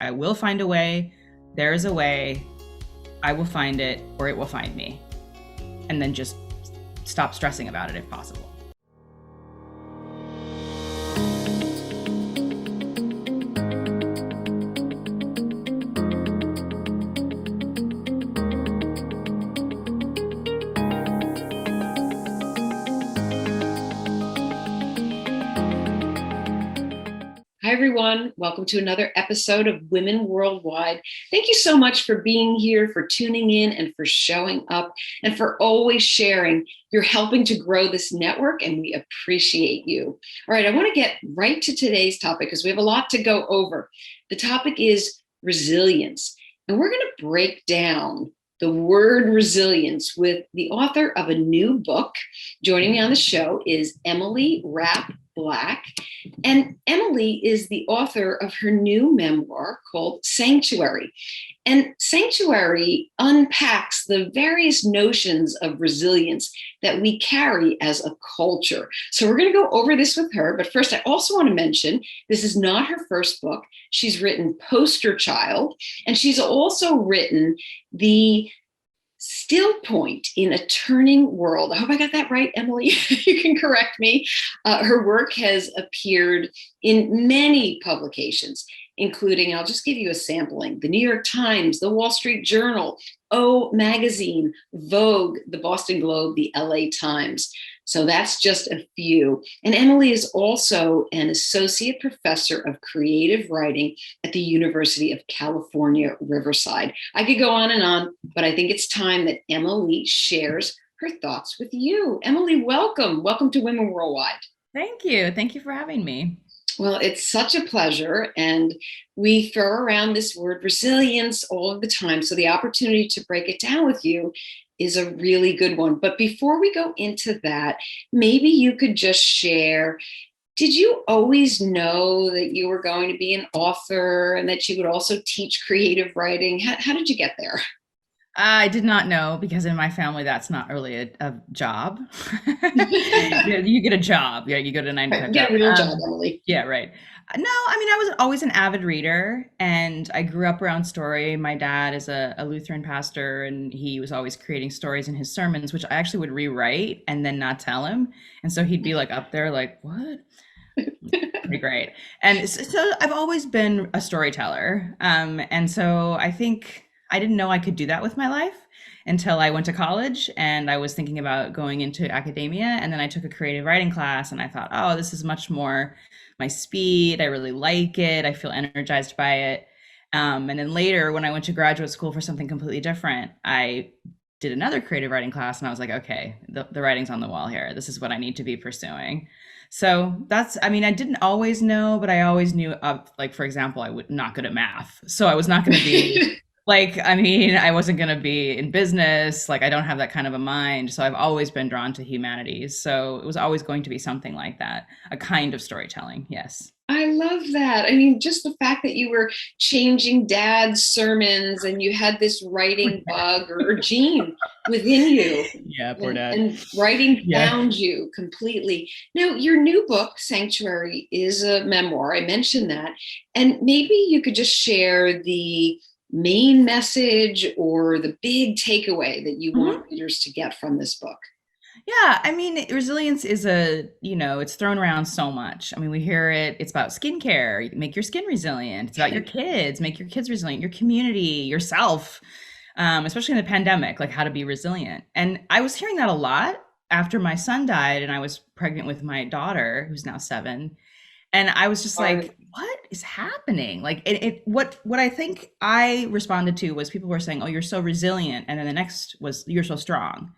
I will find a way. There is a way. I will find it, or it will find me. And then just stop stressing about it if possible. Hi, everyone. Welcome to another episode of Women Worldwide. Thank you so much for being here, for tuning in, and for showing up, and for always sharing. You're helping to grow this network, and we appreciate you. All right, I want to get right to today's topic because we have a lot to go over. The topic is resilience, and we're going to break down the word resilience with the author of a new book. Joining me on the show is Emily Rapp Black. And Emily is the author of her new memoir called Sanctuary. And Sanctuary unpacks the various notions of resilience that we carry as a culture. So we're going to go over this with her. But first, I also want to mention this is not her first book. She's written Poster Child, and she's also written the still point in a turning world. I hope I got that right, Emily. You can correct me. Her work has appeared in many publications, including, I'll just give you a sampling, the New York Times, the Wall Street Journal, O Magazine, Vogue, the Boston Globe, the LA Times. So that's just a few. And Emily is also an associate professor of creative writing at the University of California, Riverside. I could go on, but I think it's time that Emily shares her thoughts with you. Emily, welcome. Welcome to Women Worldwide. Thank you. Thank you for having me. Well, it's such a pleasure. And we throw around this word resilience all of the time. So the opportunity to break it down with you is a really good one. But before we go into that, maybe you could just share, did you always know that you were going to be an author and that you would also teach creative writing? How did you get there? I did not know because in my family, that's not really a job. You get a job. Yeah, you go to a 9 to 5 Get job. a real job, Emily. Yeah, right. No, I mean, I was always an avid reader and I grew up around story. My dad is a Lutheran pastor and he was always creating stories in his sermons, which I actually would rewrite and then not tell him. And so he'd be like up there, like, what? Pretty great. And so I've always been a storyteller. And so I think I didn't know I could do that with my life until I went to college and I was thinking about going into academia. And then I took a creative writing class and I thought, oh, this is much more my speed. I really like it. I feel energized by it. And then later, when I went to graduate school for something completely different, I did another creative writing class and I was like, okay, the writing's on the wall here. This is what I need to be pursuing. So that's, I mean, I didn't always know, but I always knew, like, for example, I would not good at math. So I was not going to be like, I mean, I wasn't going to be in business. Like, I don't have that kind of a mind. So I've always been drawn to humanities. So it was always going to be something like that, a kind of storytelling. Yes. I love that. I mean, just the fact that you were changing dad's sermons and you had this writing bug or gene within you. Yeah, poor dad. And writing Yeah. found you completely. Now, your new book, Sanctuary, is a memoir. I mentioned that. And maybe you could just share the main message or the big takeaway that you want readers to get from this book. Yeah, I mean, resilience is it's thrown around so much. I mean, we hear it, it's about skincare, make your skin resilient. It's about your kids, make your kids resilient, your community, yourself, especially in the pandemic, like how to be resilient. And I was hearing that a lot after my son died and I was pregnant with my daughter, who's now 7. And I was just like, what is happening? Like what I think I responded to was people were saying, oh, you're so resilient. And then the next was, you're so strong.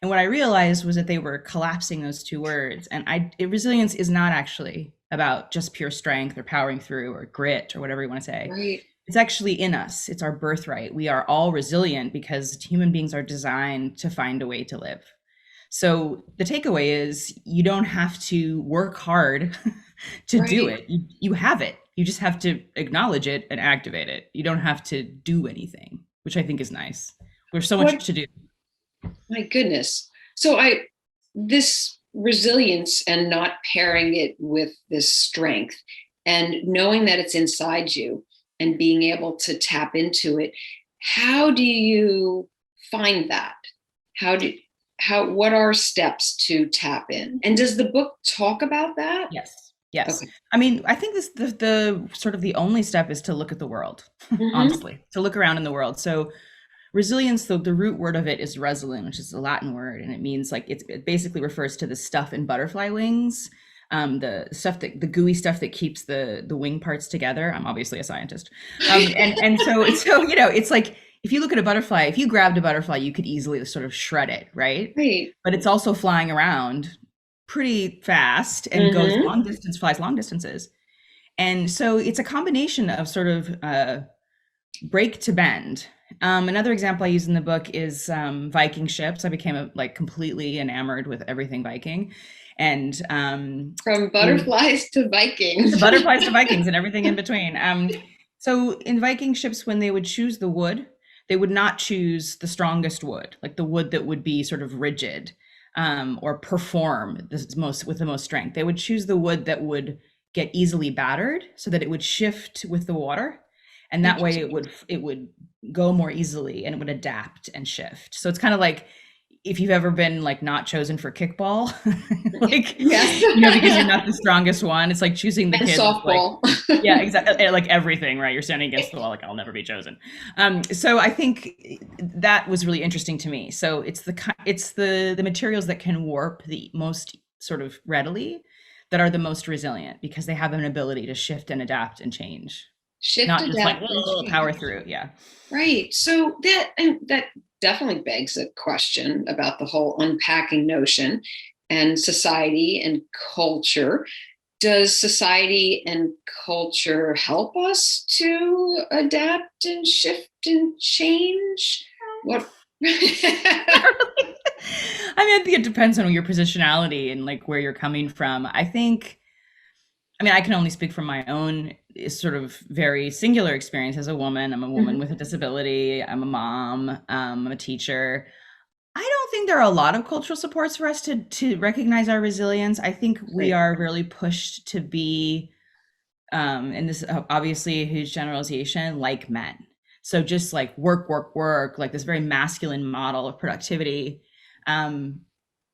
And what I realized was that they were collapsing those two words. And resilience is not actually about just pure strength or powering through or grit or whatever you want to say. Right. It's actually in us. It's our birthright. We are all resilient because human beings are designed to find a way to live. So the takeaway is you don't have to work hard to do it. You have it. You just have to acknowledge it and activate it. You don't have to do anything, which I think is nice. There's so much to do. My goodness. So this resilience and not pairing it with this strength and knowing that it's inside you. and being able to tap into it. How do you find that? How do what are steps to tap in? And does the book talk about that? Yes. Yes. Okay. I mean, I think the sort of the only step is to look at the world, Mm-hmm. honestly, to look around in the world. So resilience, the root word of it is resilient, which is a Latin word, and it means like it basically refers to the stuff in butterfly wings, the stuff that the gooey stuff that keeps the wing parts together. I'm obviously a scientist, and so it's like if you look at a butterfly, if you grabbed a butterfly, you could easily sort of shred it, right? Right. But it's also flying around pretty fast and goes Mm-hmm. long distance, flies long distances, and so it's a combination of sort of break to bend. Another example I use in the book is Viking ships. I became like completely enamored with everything Viking, and From in butterflies to the Vikings. butterflies to Vikings and everything in between. So in Viking ships, when they would choose the wood, they would not choose the strongest wood, like the wood that would be sort of rigid or perform with the most strength. They would choose the wood that would get easily battered, so that it would shift with the water, and that way Interesting. it would go more easily and it would adapt and shift. So it's kind of like if you've ever been like not chosen for kickball, like Yes. because you're not the strongest one. It's like choosing the And kid that's like, softball. yeah, exactly, like everything, right? You're standing against the wall, like I'll never be chosen. So I think that was really interesting to me. So it's the materials that can warp the most sort of readily that are the most resilient because they have an ability to shift and adapt and change, Shift, not just like adapt, and power change. through. Yeah. Right. So that definitely begs a question about the whole unpacking notion and society and culture. Does society and culture help us to adapt and shift and change? What? I mean, I think it depends on your positionality and like where you're coming from. I mean, I can only speak from my own sort of very singular experience as a woman. I'm a woman Mhm. with a disability. I'm a mom. I'm a teacher. I don't think there are a lot of cultural supports for us to recognize our resilience. I think we Right. are really pushed to be, and this is obviously a huge generalization, like men. So just like work, work, work, like this very masculine model of productivity. Um,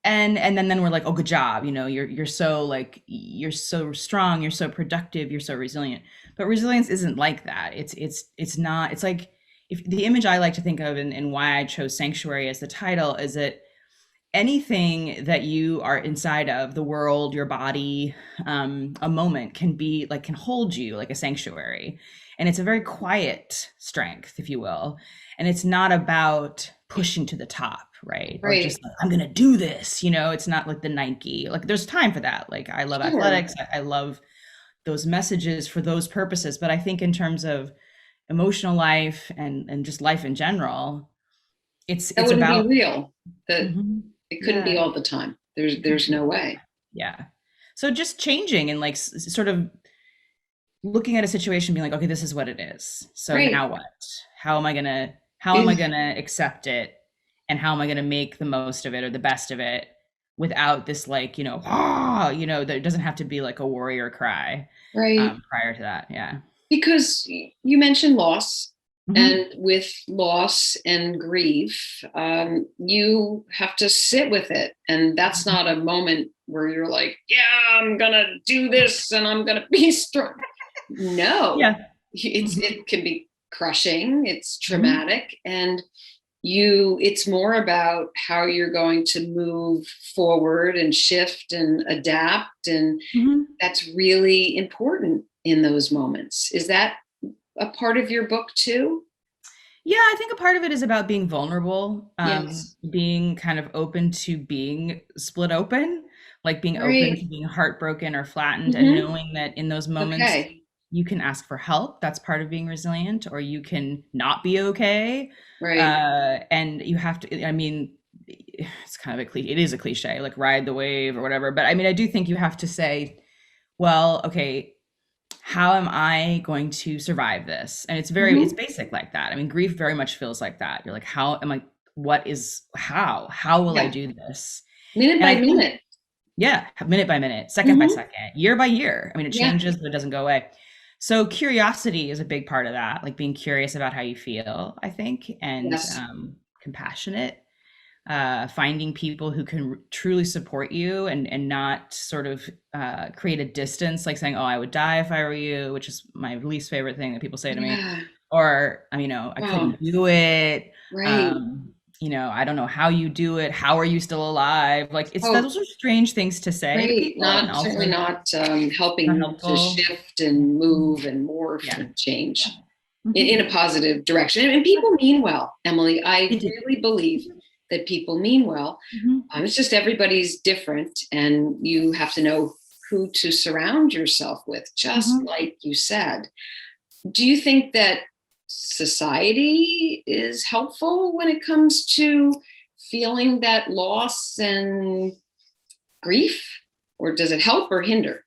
and then we're like, oh, good job, you're so like you're so strong, you're so productive, you're so resilient. But resilience isn't like that. It's not. It's like if the image I like to think of and why I chose sanctuary as the title is that anything that you are inside of the world, your body, a moment can hold you like a sanctuary, and it's a very quiet strength, if you will, and it's not about pushing to the top, right? Or Right. just like, I'm gonna do this, it's not like the Nike, like there's time for that. Like I love Sure. athletics, I love those messages for those purposes, but I think in terms of emotional life and just life in general, it's That it's wouldn't be about. real. That Mhm. it couldn't be Yeah. all the time. It There's couldn't be no all the way. time. Yeah. So just changing and like sort of looking at a situation, being like, okay, this is what it is. So Right. now what? How am I gonna accept it? And how am I gonna make the most of it or the best of it without this like, there doesn't have to be like a warrior cry Right. prior to that. Yeah. Because you mentioned loss, Hmm. and with loss and grief, you have to sit with it, and that's not a moment where you're like, yeah, I'm gonna do this and I'm gonna be strong. No, Yeah. Hmm. it can be crushing, it's Hmm. traumatic, and it's more about how you're going to move forward and shift and adapt, and Hmm. that's really important in those moments. Is that a part of your book too? Yeah, I think a part of it is about being vulnerable, Yes. being kind of open to being split open, like being open to Right. being heartbroken or flattened, and Mm-hmm. knowing that in those moments Okay. you can ask for help. That's part of being resilient, or you can not be okay. Right. And you have to, I mean, it's kind of a cliche, it is a cliche, like ride the wave or whatever. But I mean, I do think you have to say, well, okay, how am I going to survive this? And it's Mm-hmm. basic like that. I mean, grief very much feels like that. You're like, how will I Yeah. do this? Minute And by I think, minute. yeah, minute by minute, second by Mm-hmm. second, year by year. I mean, it Yeah. changes, but it doesn't go away. So curiosity is a big part of that, like being curious about how you feel, I think, and Yes. compassionate, finding people who can truly support you and not sort of create a distance, like saying, "Oh, I would die if I were you," which is my least favorite thing that people say to me, Yeah. or I Oh, couldn't do it. right. Um, I don't know how you do it. How are you still alive? Like it's Oh, those are strange things to say to right. people, and Not certainly also not not helping to helpful. shift and Mhm. move and morph Yeah. and change Mhm. in a positive direction. And people mean well, Emily. They I do. really believe that people mean well. Mhm. It's just everybody's different, and you have to know who to surround yourself with, just Mhm. like you said. Do you think that society is helpful when it comes to feeling that loss and grief, or does it help or hinder?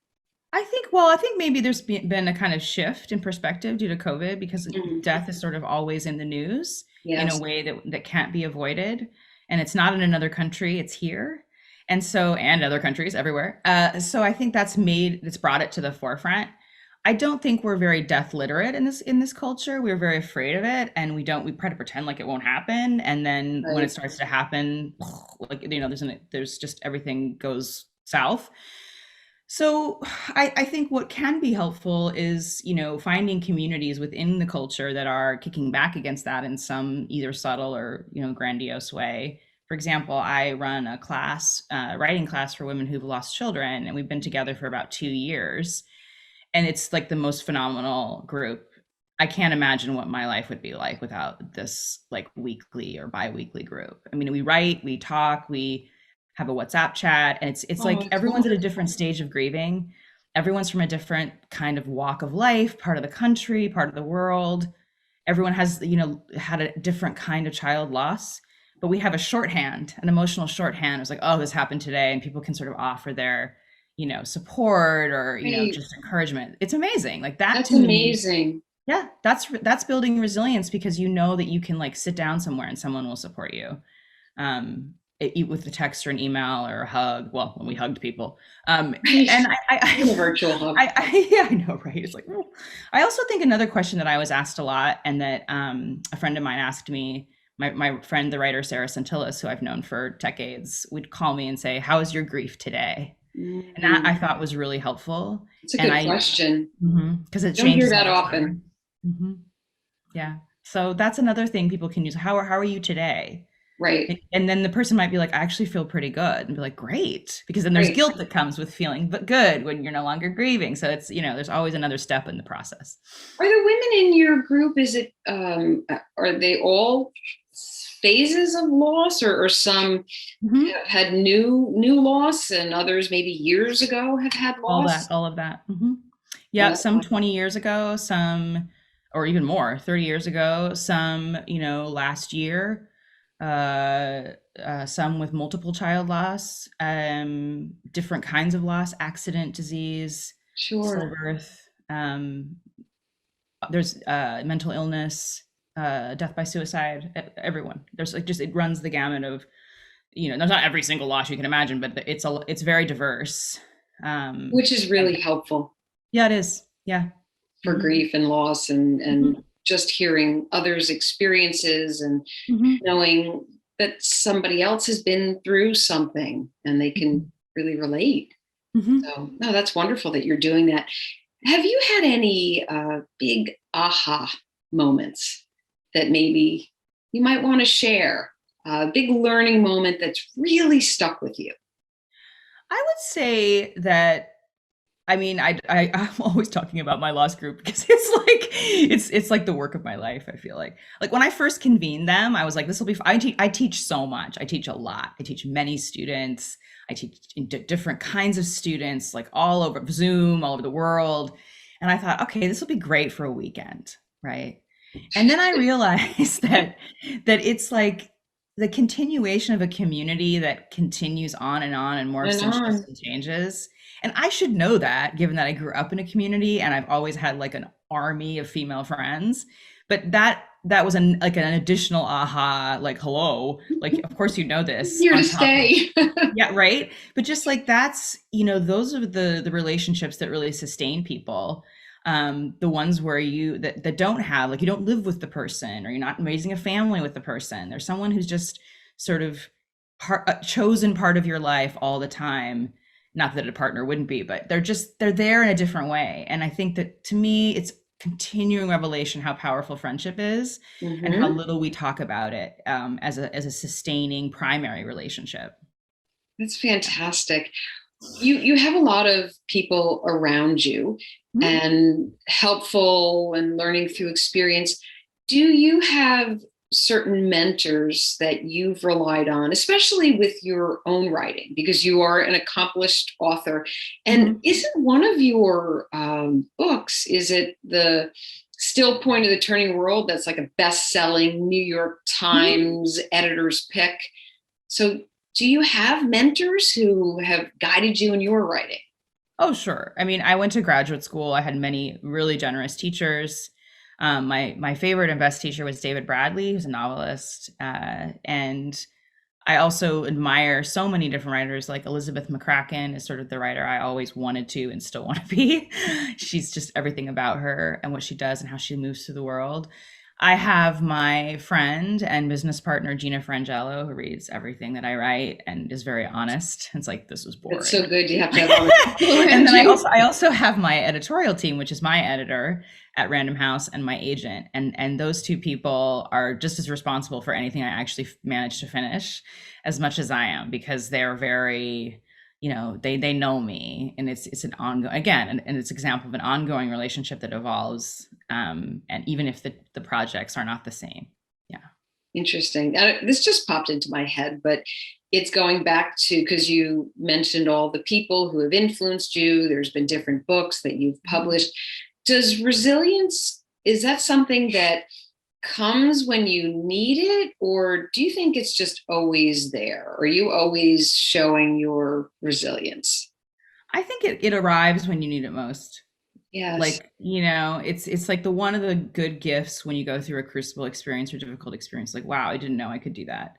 I think maybe there's been a kind of shift in perspective due to COVID because Mm, death is sort of always in the news in a yes. way that can't be avoided. And it's not in another country, it's here. And other countries everywhere. So I think it's brought it to the forefront. I don't think we're very death literate in this culture. We're very afraid of it, and we try to pretend like it won't happen. And then when it Right. starts to happen, like there's just everything goes south. So I think what can be helpful is, finding communities within the culture that are kicking back against that in some either subtle or, grandiose way. For example, I run a class, writing class for women who've lost children, and we've been together for about 2 years. And it's like the most phenomenal group. I can't imagine what my life would be like without this like weekly or bi-weekly group. I mean, we write, we talk, we have a WhatsApp chat, and it's Oh, like it's everyone's at a wonderful. different stage of grieving. Everyone's from a different kind of walk of life, part of the country, part of the world. Everyone has, had a different kind of child loss, but we have a shorthand, an emotional shorthand. It's like, oh, this happened today, and people can sort of offer their, support or, Right. just encouragement. It's amazing. Like that That's to me, amazing. yeah, that's building resilience because you know that you can like sit down somewhere and someone will support you. With a text or an email or a hug. Well, when we hugged people, Right. and Even a virtual hug. yeah, I know, right? It's like, oh. I also think another question that I was asked a lot, and that a friend of mine asked me. My friend, the writer Sarah Santillas, who I've known for decades, would call me and say, "How is your grief today?" And that Mm, I thought was really helpful. it's a And good question. because it Don't hear changes all that the often. time. hmm Yeah. So that's another thing people can use. How are you today? Right. And then the person might be like, I actually feel pretty good, and be like, great, because then there's Right. guilt that comes with feeling but good when you're no longer grieving. So it's, there's always another step in the process. Are the women in your group, are they all phases of loss, or some hmm have had new loss and others maybe years ago have had loss? All of that. Yeah, Well, some 20 years ago, some, or even more, 30 years ago, some, last year, some with multiple child loss, different kinds of loss, accident, disease, sure. stillbirth. There's mental illness, death by suicide, everyone. There's like just, it runs the gamut of, there's not every single loss you can imagine, but it's very diverse. Which is And really helpful yeah, it is. Yeah. for hmm grief and loss, and hmm just hearing others' experiences and hmm knowing that somebody else has been through something and they can really relate. hmm So, no, that's wonderful that you're doing that. Have you had any big aha moments that maybe you might want to share? A big learning moment that's really stuck with you? I would say that, I'm always talking about my loss group because it's like the work of my life. I feel like when I first convened them, I was like, this will be. I teach so much. I teach a lot. I teach many students. I teach different kinds of students, like all over Zoom, all over the world. And I thought, okay, this will be great for a weekend, right? And then I realized that it's like the continuation of a community that continues on and And morphs and shifts on. and changes. And I should know that, given that I grew up in a community and I've always had like an army of female friends. But that was like an additional aha, like, hello, like of course you know this Here to on top of, stay. yeah, right. But just like those are the relationships that really sustain people. The ones where that don't have, like, you don't live with the person, or you're not raising a family with the person. There's someone who's just sort of chosen part of your life all the time. Not that a partner wouldn't be, but they're there in a different way. And I think that, to me, it's continuing revelation how powerful friendship is, and how Mm-hmm. little we talk about it, as a sustaining primary relationship. That's fantastic. You have a lot of people around you Mhm. and helpful and learning through experience. Do you have certain mentors that you've relied on, especially with your own writing, because you are an accomplished author? And Mhm. isn't one of your books, is it the Still Point of the Turning World, that's like a best-selling New York Mhm. Times editor's pick? So do you have mentors who have guided you in your writing? Oh, sure. I mean, I went to graduate school. I had many really generous teachers. My favorite and best teacher was David Bradley, who's a novelist, and I also admire so many different writers. Like Elizabeth McCracken is sort of the writer I always wanted to and still want to be. She's just everything about her and what she does and how she moves through the world. I have my friend and business partner, Gina Frangelo, who reads everything that I write and is very honest. It's like, this was It's so boring. good. You have to have honest people And around then I you. also I also have my editorial team, which is my editor at Random House, and my agent, and those two people are just as responsible for anything I actually manage to finish as much as I am, because they're very, they know me, and it's an ongoing, again, and it's an example of an ongoing relationship that evolves, and even if the projects are not the same. Yeah. Interesting. This just popped into my head, but it's going back to, because you mentioned all the people who have influenced you. There's been different books that you've published. Does resilience, is that something that comes when you need it, or do you think it's just always there? Are you always showing your resilience? I think it arrives when you need it most. Yes. Like, it's like the one of the good gifts when you go through a crucible experience or difficult experience, like, wow, I didn't know I could do that.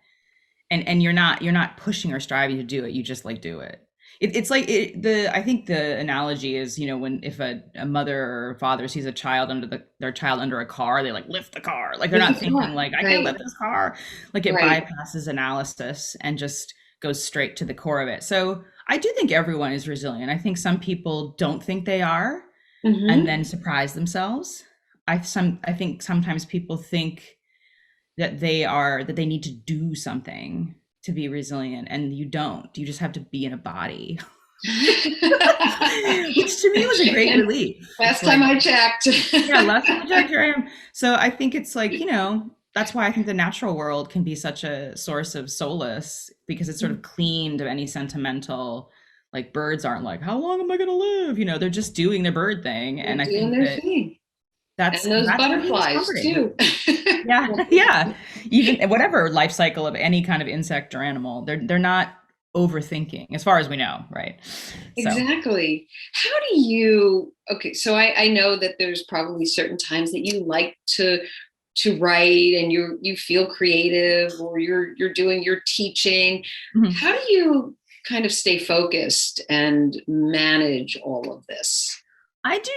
And you're not pushing or striving to do it, you just, like, do it. It's like, the I think the analogy is, when if a mother or father sees a child their child under a car, they, like, lift the car, like, they're With not the thinking, car. like, I can Right. lift this car. Like, it Right. bypasses analysis and just goes straight to the core of it. So I do think everyone is resilient. I think some people don't think they are, and Mm-hmm. then surprise themselves. I think sometimes people think that they need to do something to be resilient, and you don't. You just have to be in a body. Which to me was a great And relief. It's last time like, I checked. yeah, last time I checked, here I am. So I think it's like, that's why I think the natural world can be such a source of solace, because it's sort of cleaned of any sentimental, like, birds aren't like, how long am I going to live? They're just doing their bird thing. They're And I doing think their that thing. that's And those that's for me was butterflies comforting. too. Yeah, yeah. Even whatever life cycle of any kind of insect or animal, they're not overthinking, as far as we know, right? So, Exactly. How do you, okay, so I know that there's probably certain times that you like to write and you feel creative, or you're doing your teaching. mhm. How do you kind of stay focused and manage all of this? I do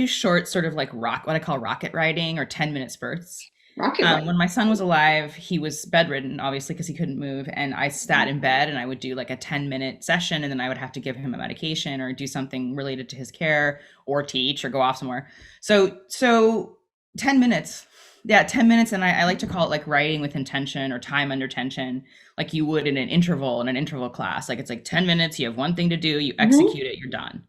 short, sort of like what I call rocket writing, or 10-minute spurts. Rocket writing. When my son was alive, he was bedridden, obviously, because he couldn't move. And I sat in bed and I would do like a 10-minute session, and then I would have to give him a medication or do something related to his care, or teach or go off somewhere. So 10 minutes. Yeah, 10 minutes. And I like to call it like writing with intention, or time under tension, like you would in an interval class. Like, it's like 10 minutes, you have one thing to do, you Mhm. execute it, you're done.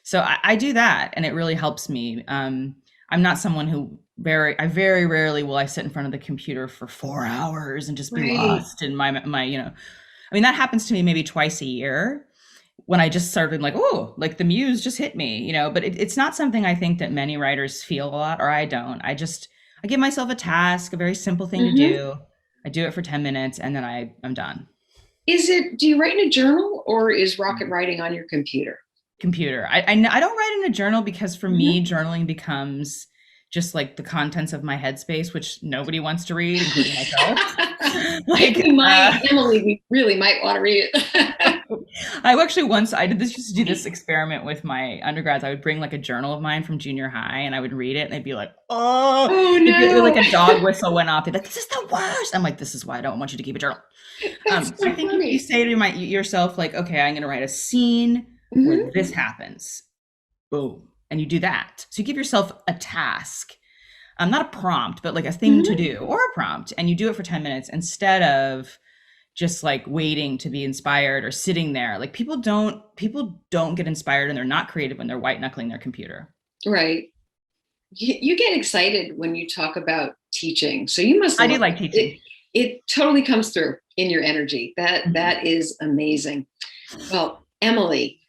So I do that, and it really helps me. I'm not someone who I very rarely will I sit in front of the computer for 4 hours and just be Right. lost in I mean, that happens to me maybe twice a year, when I just started, like, oh, like the muse just hit me, but it's not something I think that many writers feel a lot, or I don't. I give myself a task, a very simple thing to Mhm. do. I do it for 10 minutes, and then I'm done. Do you write in a journal, or is rocket writing on your computer? Computer. I don't write in a journal, because for Mhm. me, journaling becomes just like the contents of my headspace, which nobody wants to read, including myself. Emily, we really might want to read it. I actually once I did this just to do this experiment with my undergrads. I would bring like a journal of mine from junior high and I would read it and they'd be like, oh, Oh it'd be no. like a dog whistle went off. They'd be like, this is the worst. I'm like, this is why I don't want you to keep a journal. That's So I so think if you funny. say to yourself, like, okay, I'm going to write a scene where Mhm. this happens, boom, and you do that. So you give yourself a task, not a prompt, but like a thing to Mhm. do or a prompt, and you do it for 10 minutes instead of just like waiting to be inspired or sitting there. Like people don't get inspired and they're not creative when they're white knuckling their computer. Right. You get excited when you talk about teaching. So you must I do love like it. teaching. It totally comes through in your energy. Mhm. That is amazing. Well, Emily,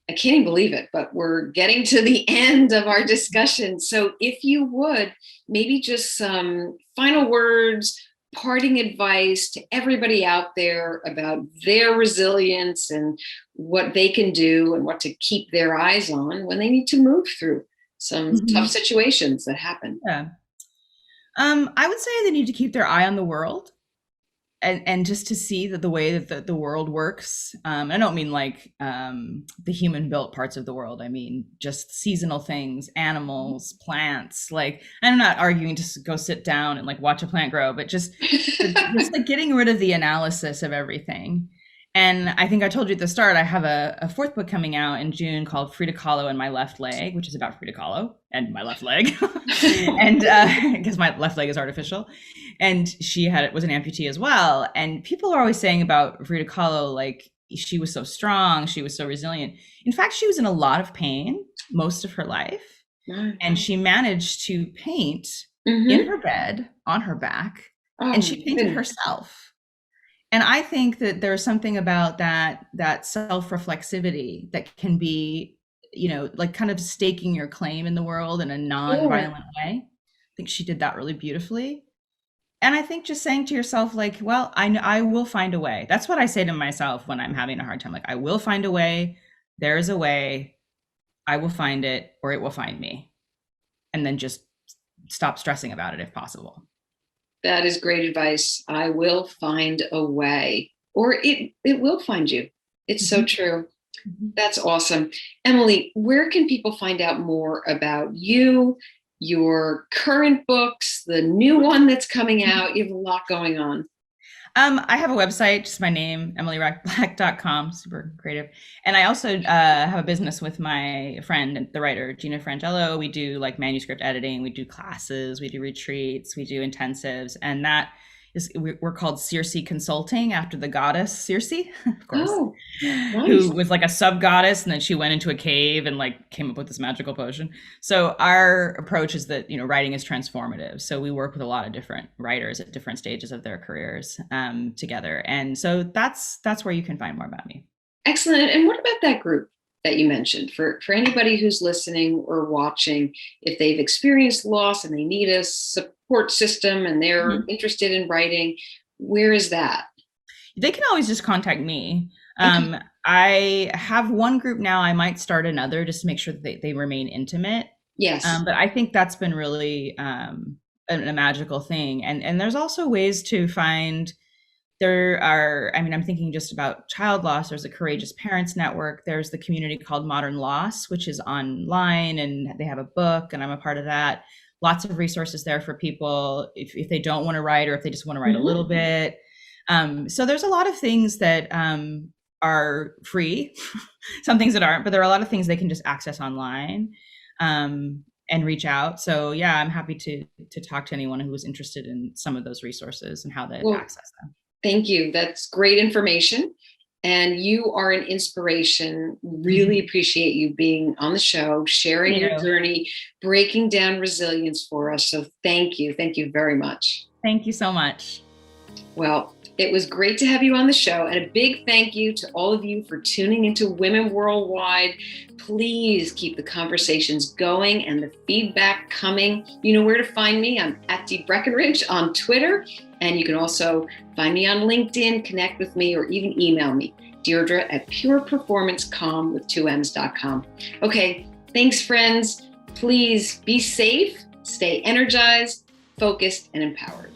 I can't even believe it, but we're getting to the end of our discussion. So if you would, maybe just some final words, parting advice to everybody out there about their resilience and what they can do and what to keep their eyes on when they need to move through some tough Mhm. situations that happen. Yeah. I would say they need to keep their eye on the world and just to see that the way that the world works. I don't mean like the human built parts of the world. I mean just seasonal things, animals, plants. Like I'm not arguing to go sit down and like watch a plant grow, but just like getting rid of the analysis of everything. And I think I told you at the start, I have a fourth book coming out in June called Frida Kahlo and My Left Leg, which is about Frida Kahlo and my left leg. And because my left leg is artificial. And she was an amputee as well. And people are always saying about Frida Kahlo, like she was so strong, she was so resilient. In fact, she was in a lot of pain most of her life. And she managed to paint in Mm-hmm. her bed on her back, Oh and my she painted goodness. herself. And I think that there's something about that self-reflexivity that can be, like kind of staking your claim in the world in a Sure. non-violent way. I think she did that really beautifully. And I think just saying to yourself, like, well, I will find a way. That's what I say to myself when I'm having a hard time. Like, I will find a way. There is a way. I will find it, or it will find me. And then just stop stressing about it if possible. That is great advice. I will find a way, or it will find you. It's so Mhm. true. Mhm. That's awesome. Emily, where can people find out more about you, your current books, the new one that's coming out? You have a lot going on. I have a website, just my name, emilyrappblack.com, super creative. And I also have a business with my friend, the writer, Gina Frangello. We do like manuscript editing, we do classes, we do retreats, we do intensives. And that is, we're called Circe Consulting after the goddess Circe, of course, Oh, who nice. was like a sub goddess. And then she went into a cave and like came up with this magical potion. So our approach is that, writing is transformative. So we work with a lot of different writers at different stages of their careers together. And so that's where you can find more about me. Excellent. And what about that group that you mentioned? For anybody who's listening or watching, if they've experienced loss and they need a support system and they're Mhm. interested in writing, where is that? They can always just contact me. Okay. I have one group now. I might start another just to make sure that they remain intimate. Yes. But I think that's been really a magical thing. And there's also ways to find. I mean, I'm thinking just about child loss. There's a Courageous Parents Network. There's the community called Modern Loss, which is online, and they have a book, and I'm a part of that. Lots of resources there for people if they don't want to write or if they just want to write a Mhm. little bit. So there's a lot of things that are free, some things that aren't, but there are a lot of things they can just access online and reach out. So yeah, I'm happy to talk to anyone who was interested in some of those resources and how to Well, access them. thank you. That's great information. And you are an inspiration. Really Mhm. appreciate you being on the show, sharing You your know, journey, breaking down resilience for us. So thank you. Thank you very much. thank you so much. Well, it was great to have you on the show. And a big thank you to all of you for tuning into Women Worldwide. Please keep the conversations going and the feedback coming. You know where to find me. I'm at Dee Breckenridge on Twitter. And you can also find me on LinkedIn, connect with me, or even email me, Deirdre at pureperformancecom with 2ms.com. Okay, thanks, friends. Please be safe, Stay energized, focused, and empowered.